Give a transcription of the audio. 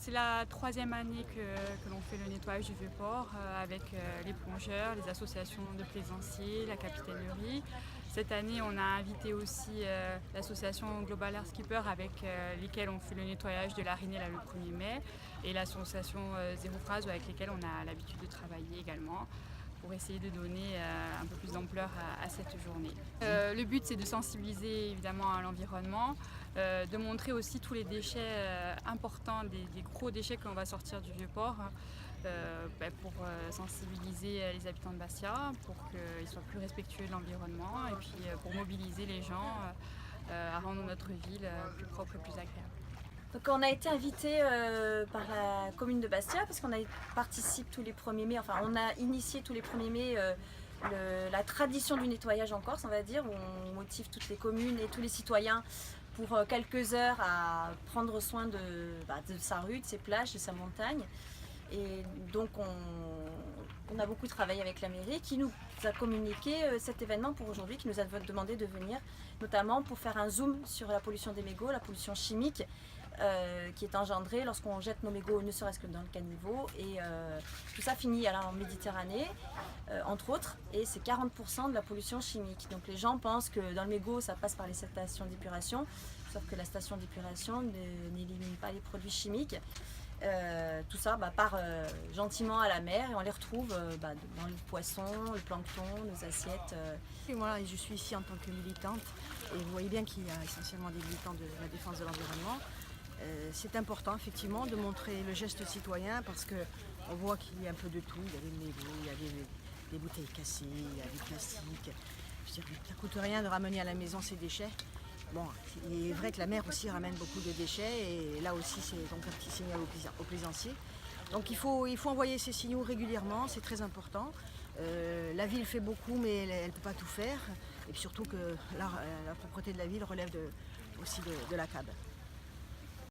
C'est la troisième année que l'on fait le nettoyage du Vieux-Port avec les plongeurs, les associations de plaisanciers, la capitainerie. Cette année, on a invité aussi l'association Global Air Skipper avec lesquelles on fait le nettoyage de l'Arinée le 1er mai et l'association Zéro Phrase avec lesquelles on a l'habitude de travailler également pour essayer de donner un peu plus d'ampleur à cette journée. Le but, c'est de sensibiliser évidemment à l'environnement, de montrer aussi tous les déchets importants, des gros déchets qu'on va sortir du Vieux-Port pour sensibiliser les habitants de Bastia, pour qu'ils soient plus respectueux de l'environnement et puis pour mobiliser les gens à rendre notre ville plus propre et plus agréable. Donc on a été invité par la commune de Bastia parce qu'on participe tous les 1er mai, enfin on a initié tous les 1er mai la tradition du nettoyage en Corse, on va dire, où on motive toutes les communes et tous les citoyens pour quelques heures à prendre soin de sa rue, de ses plages, de sa montagne. Et donc on a beaucoup travaillé avec la mairie qui nous a communiqué cet événement pour aujourd'hui, qui nous a demandé de venir, notamment pour faire un zoom sur la pollution des mégots, la pollution chimique qui est engendrée lorsqu'on jette nos mégots ne serait-ce que dans le caniveau. Et tout ça finit alors en Méditerranée, entre autres, et c'est 40% de la pollution chimique. Donc les gens pensent que dans le mégot ça passe par les stations d'épuration, sauf que la station d'épuration n'élimine pas les produits chimiques. Tout ça part gentiment à la mer et on les retrouve dans le poisson, le plancton, nos assiettes. Et voilà, je suis ici en tant que militante et vous voyez bien qu'il y a essentiellement des militants de la défense de l'environnement. C'est important effectivement de montrer le geste citoyen parce qu'on voit qu'il y a un peu de tout. Il y a des mégots, il y a des bouteilles cassées, il y a du plastique. Je veux dire, ça ne coûte rien de ramener à la maison ces déchets. Bon, il est vrai que la mer aussi ramène beaucoup de déchets et là aussi c'est donc un petit signal aux plaisanciers. Donc il faut envoyer ces signaux régulièrement, c'est très important. La ville fait beaucoup mais elle ne peut pas tout faire et puis surtout que la propreté de la ville relève aussi de la CAB.